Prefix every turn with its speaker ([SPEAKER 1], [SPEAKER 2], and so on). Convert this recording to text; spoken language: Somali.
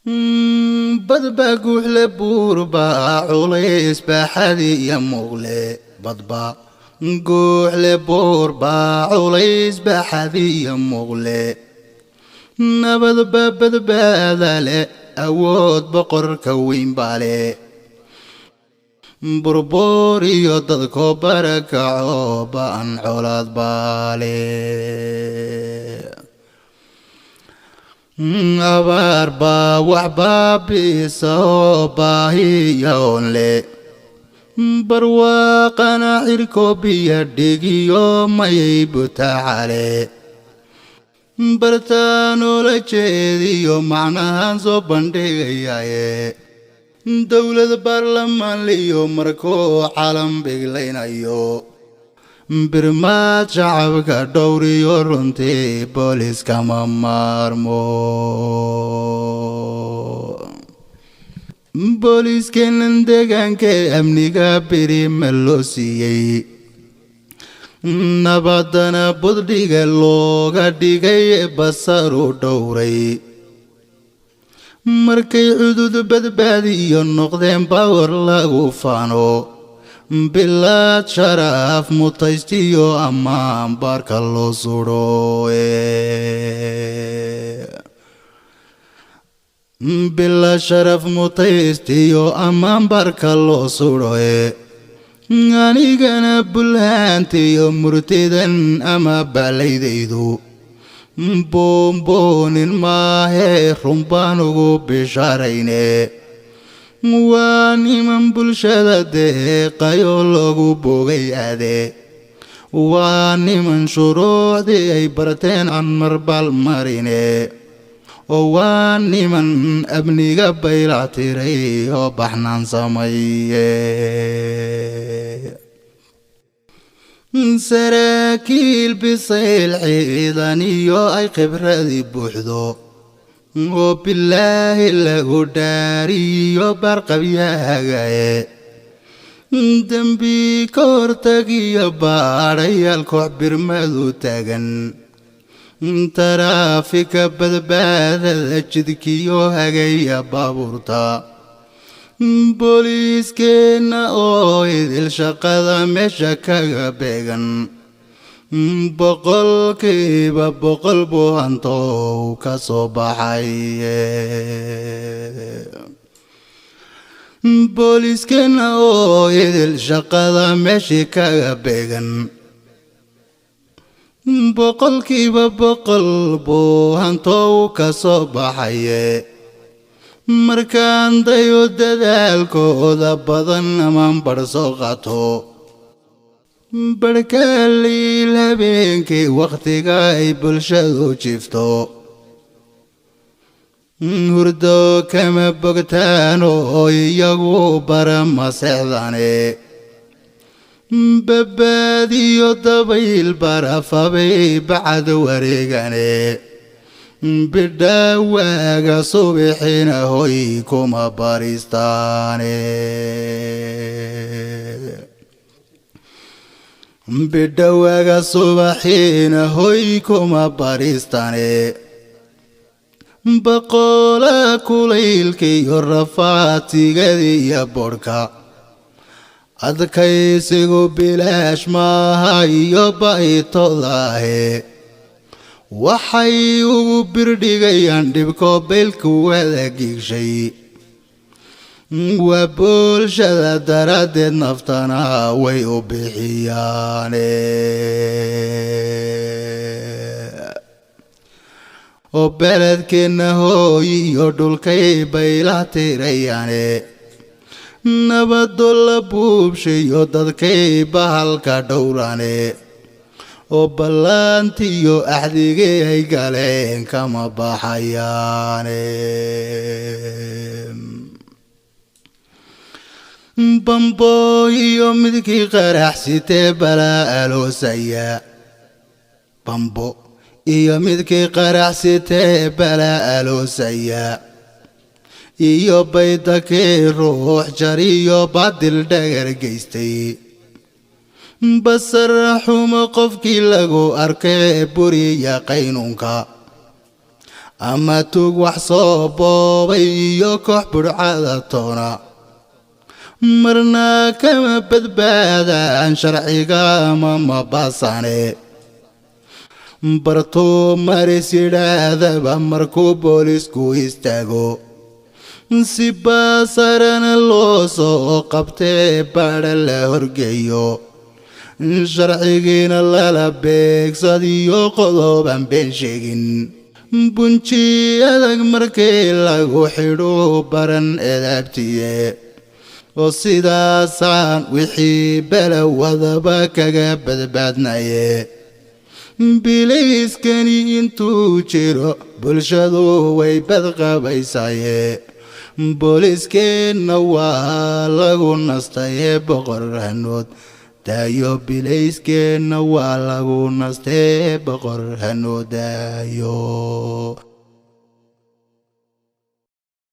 [SPEAKER 1] بدبا قوحل بوربا عليس بحدي يمغلي بدبا قوحل بوربا عليس بحدي يمغلي نبدبا بدبا ذالي أود بقر كوين بالي بربوري يددكو بركعو بان عولاد بالي أباربا وحبا بيسوبا هيون لي برواقنا عركو بيديكي يوم يبتا علي برتانو لجيدي يوم معناها زوبان ديغياي دولة برلمان ليو مركو عالم بيغلين ايو برمات شعبك دوري يورنتي بوليس كما مارمو بوليس كنن ديغان كي امنيغا بري ملوسيي نبادنا بدريغا لوغا ديغاي بسارو دوري markay cudud badbaadiyo noqdeen bawr lagu faano bilaad sharaf mutaystiyo ammaan barka loo suro bilaad sharaf mutaystiyo ammaan barka loo suro anigana bulhaantiyo murtidan ama balaydaydu بومبون ما هي رمبانو بشاريني واني من بلشدة قيولوغو بوغي ادي واني من شروع دي اي برتين عن مربال ماريني واني من ابني قبيل عتيري وبحنان سميه سراكيل بصيل عيدانيو اي خبرتي بوحدو وبالله لغو داريو برقب ياغاي دنبي كورتاقيا باريا الكوع برمادو تاغن ترافيك بدبادة جدكيو هاغايا بابورتا بوليس كنا اويد الشقادة مشا كاغا بيغن بقل كيبا بقل بوهانتو كصباحي بوليس كنا اويد الشقادة مشا كاغا بيغن بقل كيبا بقل بوهانتو كصباحي markaan dayo dadaalkooda badan amaan barso qato barkaalil habeenkii waqtiga ay bulshadu jifto hurdo kama bogtaan oo iyagu bara maseexdane badbaadiyo dabayl barafabay bacad wareegane بدواغا صبحين هويكما باريستاني بدواغا صبحين هويكما باريستاني بقولا كليلكي الرفاتي غدي يا بوركا أذكيسيغو بلاش ما هاي بايت الله waxay ugu birdhigayaan dhibko beelku wada gigshay waa bulshada daradeed naftana way u bixiyaane oo beledkeena hooyi iyo dhulkay bayla tirayaane nabado la buubshayo dadkay bahalka dhowrane oo ballantiyo axdigay ay galeen kama baxayaane bambo iyo midkii qaraxsitee balaa aloosaya bambo iyo midkii qaraxsitee balaa aloosaya iyo baydakii ruux jariyo badil dhagar geystay basar xuma qofkii lagu arkay buriya qaynunka ama tug wax soo boobay iyo koox burcada toona marna kama badbaadaan sharciga ma baasane barto maris yidhaahdaba markuu boolisku istaago si baasarana loo soo qabtee baadha la horgeeyo sharcigiina lala beegsadiyo qodobaan been sheegin bunji adag markii lagu xidho baran edaabtiye oo sidaasaan wixii bala wadaba kaga badbaadnaye bilayskani intuu jiro bulshadu way badqabaysaye booliskeenna waa lagu nastaye boqor hanood daayo bilayskeenna waa lagu nastaye boqor hanood daayo